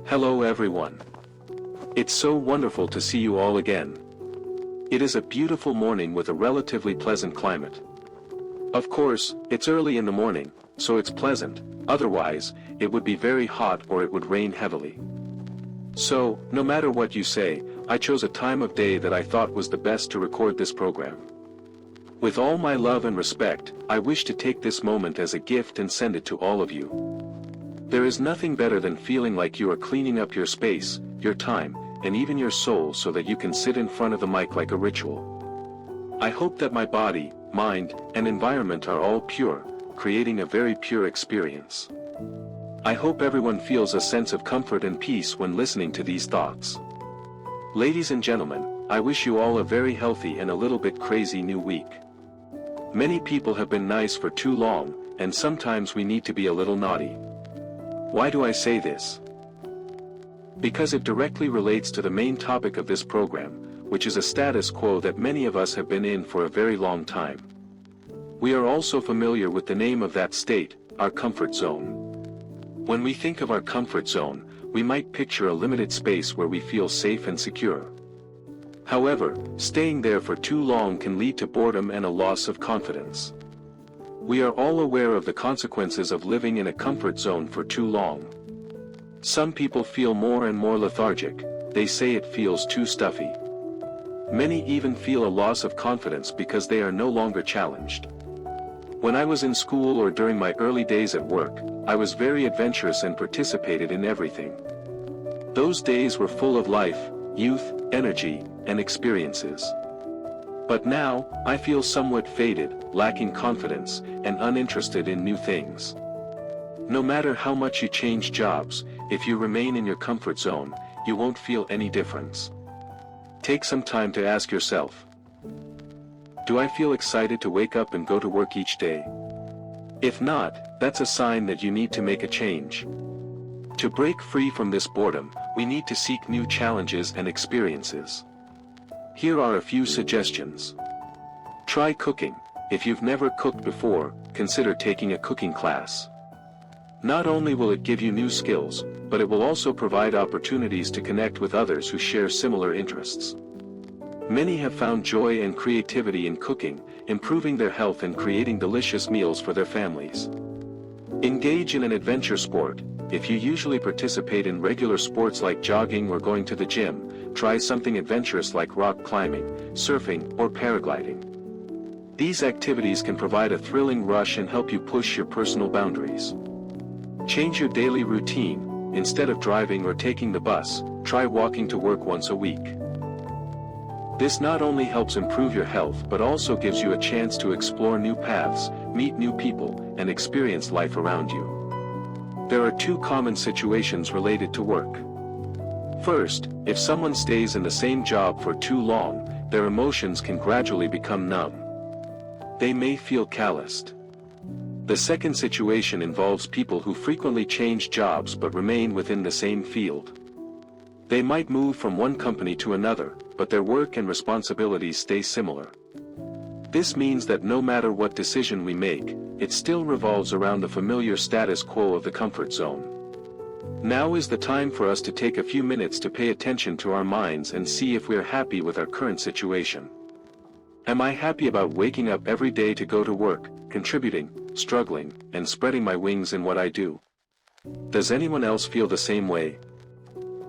Hello everyone. It's so wonderful to see you all again. It is a beautiful morning with a relatively pleasant climate. Of course, it's early in the morning, so it's pleasant, otherwise, it would be very hot or it would rain heavily. So, no matter what you say, I chose a time of day that I thought was the best to record this program. With all my love and respect, I wish to take this moment as a gift and send it to all of you. There is nothing better than feeling like you are cleaning up your space, your time, and even your soul so that you can sit in front of the mic like a ritual. I hope that my body, mind, and environment are all pure, creating a very pure experience. I hope everyone feels a sense of comfort and peace when listening to these thoughts. Ladies and gentlemen, I wish you all a very healthy and a little bit crazy new week. Many people have been nice for too long, and sometimes we need to be a little naughty. Why do I say this? Because it directly relates to the main topic of this program, which is a status quo that many of us have been in for a very long time. We are also familiar with the name of that state, our comfort zone. When we think of our comfort zone, we might picture a limited space where we feel safe and secure. However, staying there for too long can lead to boredom and a loss of confidence. We are all aware of the consequences of living in a comfort zone for too long. Some people feel more and more lethargic, they say it feels too stuffy. Many even feel a loss of confidence because they are no longer challenged. When I was in school or during my early days at work, I was very adventurous and participated in everything. Those days were full of life, youth, energy, and experiences. But now, I feel somewhat faded, lacking confidence, and uninterested in new things. No matter how much you change jobs, if you remain in your comfort zone, you won't feel any difference. Take some time to ask yourself, do I feel excited to wake up and go to work each day? If not, that's a sign that you need to make a change. To break free from this boredom, we need to seek new challenges and experiences. Here are a few suggestions. Try cooking. If you've never cooked before, consider taking a cooking class. Not only will it give you new skills, but it will also provide opportunities to connect with others who share similar interests. Many have found joy and creativity in cooking, improving their health and creating delicious meals for their families. Engage in an adventure sport. If you usually participate in regular sports like jogging or going to the gym, try something adventurous like rock climbing, surfing, or paragliding. These activities can provide a thrilling rush and help you push your personal boundaries. Change your daily routine. Instead of driving or taking the bus, try walking to work once a week. This not only helps improve your health but also gives you a chance to explore new paths, meet new people, and experience life around you. There are two common situations related to work. First, if someone stays in the same job for too long, their emotions can gradually become numb. They may feel calloused. The second situation involves people who frequently change jobs but remain within the same field. They might move from one company to another, but their work and responsibilities stay similar. This means that no matter what decision we make, it still revolves around the familiar status quo of the comfort zone. Now is the time for us to take a few minutes to pay attention to our minds and see if we are happy with our current situation. Am I happy about waking up every day to go to work, contributing, struggling, and spreading my wings in what I do? Does anyone else feel the same way?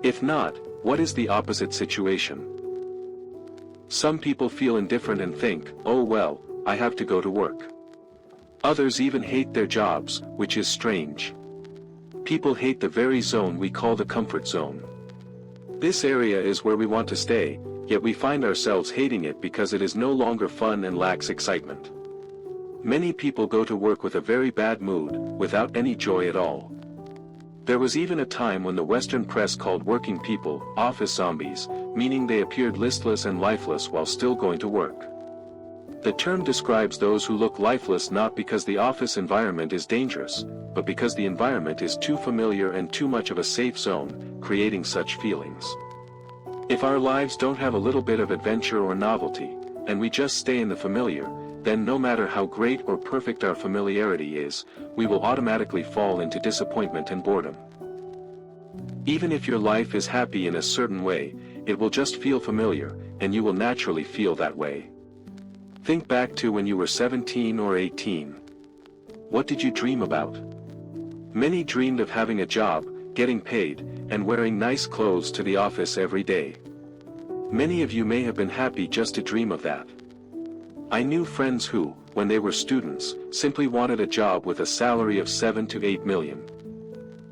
If not, what is the opposite situation? Some people feel indifferent and think, oh well, I have to go to work. Others even hate their jobs, which is strange. People hate the very zone we call the comfort zone. This area is where we want to stay, yet we find ourselves hating it because it is no longer fun and lacks excitement. Many people go to work with a very bad mood, without any joy at all. There was even a time when the Western press called working people office zombies, meaning they appeared listless and lifeless while still going to work. The term describes those who look lifeless not because the office environment is dangerous, but because the environment is too familiar and too much of a safe zone, creating such feelings. If our lives don't have a little bit of adventure or novelty, and we just stay in the familiar, then no matter how great or perfect our familiarity is, we will automatically fall into disappointment and boredom. Even if your life is happy in a certain way, it will just feel familiar, and you will naturally feel that way. Think back to when you were 17 or 18. What did you dream about? Many dreamed of having a job, getting paid, and wearing nice clothes to the office every day. Many of you may have been happy just to dream of that. I knew friends who, when they were students, simply wanted a job with a salary of 7 to 8 million.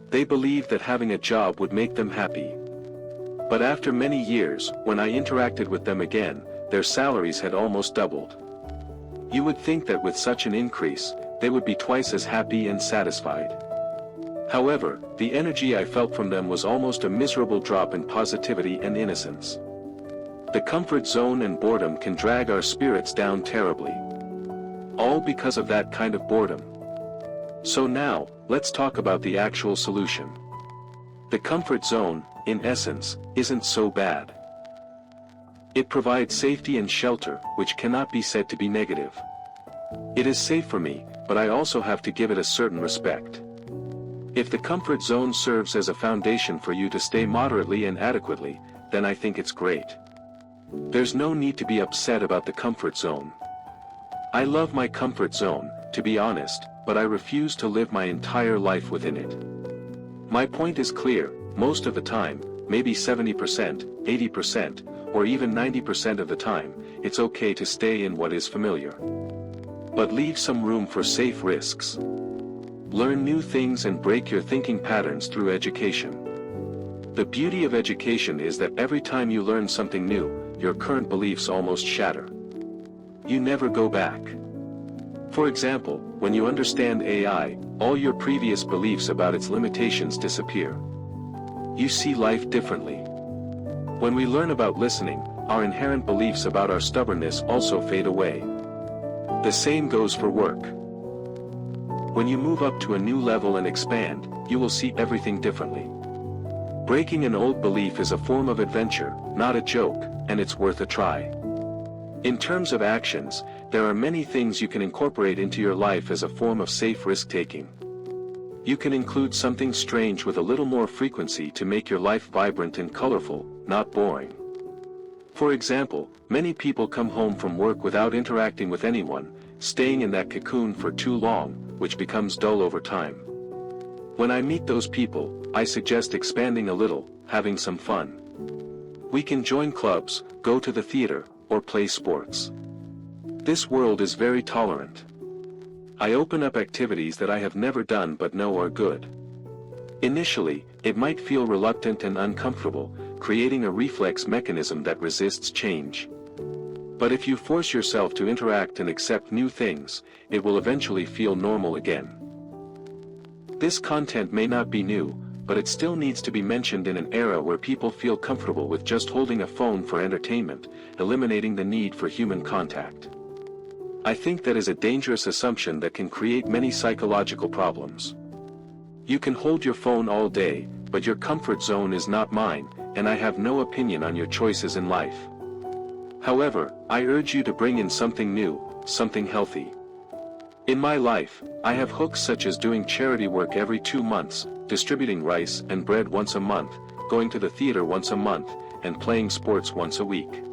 They believed that having a job would make them happy. But after many years, when I interacted with them again, their salaries had almost doubled. You would think that with such an increase, they would be twice as happy and satisfied. However, the energy I felt from them was almost a miserable drop in positivity and innocence. The comfort zone and boredom can drag our spirits down terribly. All because of that kind of boredom. So now, let's talk about the actual solution. The comfort zone, in essence, isn't so bad. It provides safety and shelter, which cannot be said to be negative. It is safe for me, but I also have to give it a certain respect. If the comfort zone serves as a foundation for you to stay moderately and adequately, then I think it's great. There's no need to be upset about the comfort zone. I love my comfort zone, to be honest, but I refuse to live my entire life within it. My point is clear: most of the time, maybe 70%, 80%, or even 90% of the time, it's okay to stay in what is familiar. But leave some room for safe risks. Learn new things and break your thinking patterns through education. The beauty of education is that every time you learn something new, your current beliefs almost shatter. You never go back. For example, when you understand AI, all your previous beliefs about its limitations disappear. You see life differently. When we learn about listening, our inherent beliefs about our stubbornness also fade away. The same goes for work. When you move up to a new level and expand, you will see everything differently. Breaking an old belief is a form of adventure, not a joke, and it's worth a try. In terms of actions, there are many things you can incorporate into your life as a form of safe risk-taking. You can include something strange with a little more frequency to make your life vibrant and colorful, not boring. For example, many people come home from work without interacting with anyone, staying in that cocoon for too long, which becomes dull over time. When I meet those people, I suggest expanding a little, having some fun. We can join clubs, go to the theater, or play sports. This world is very tolerant. I open up activities that I have never done but know are good. Initially, it might feel reluctant and uncomfortable, creating a reflex mechanism that resists change. But if you force yourself to interact and accept new things, it will eventually feel normal again. This content may not be new, but it still needs to be mentioned in an era where people feel comfortable with just holding a phone for entertainment, eliminating the need for human contact. I think that is a dangerous assumption that can create many psychological problems. You can hold your phone all day, but your comfort zone is not mine, and I have no opinion on your choices in life. However, I urge you to bring in something new, something healthy. In my life, I have hooks such as doing charity work every 2 months, distributing rice and bread once a month, going to the theater once a month, and playing sports once a week.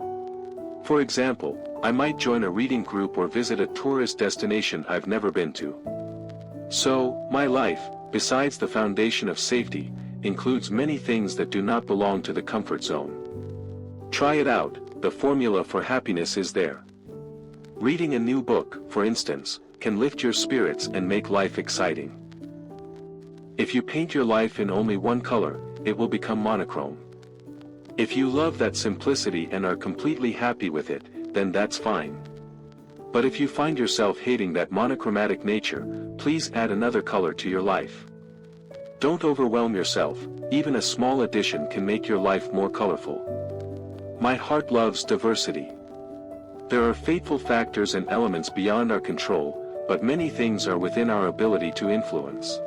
For example, I might join a reading group or visit a tourist destination I've never been to. So, my life, besides the foundation of safety, includes many things that do not belong to the comfort zone. Try it out, the formula for happiness is there. Reading a new book, for instance, can lift your spirits and make life exciting. If you paint your life in only one color, it will become monochrome. If you love that simplicity and are completely happy with it, then that's fine. But if you find yourself hating that monochromatic nature, please add another color to your life. Don't overwhelm yourself, even a small addition can make your life more colorful. My heart loves diversity. There are fateful factors and elements beyond our control, but many things are within our ability to influence.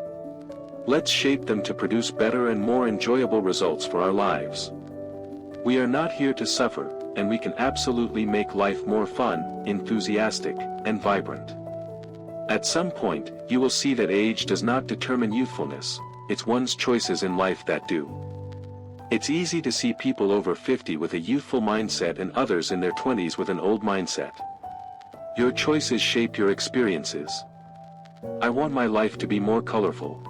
Let's shape them to produce better and more enjoyable results for our lives. We are not here to suffer, and we can absolutely make life more fun, enthusiastic, and vibrant. At some point, you will see that age does not determine youthfulness, it's one's choices in life that do. It's easy to see people over 50 with a youthful mindset and others in their 20s with an old mindset. Your choices shape your experiences. I want my life to be more colorful.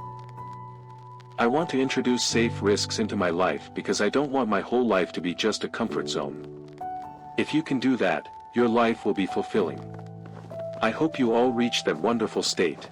I want to introduce safe risks into my life because I don't want my whole life to be just a comfort zone. If you can do that, your life will be fulfilling. I hope you all reach that wonderful state.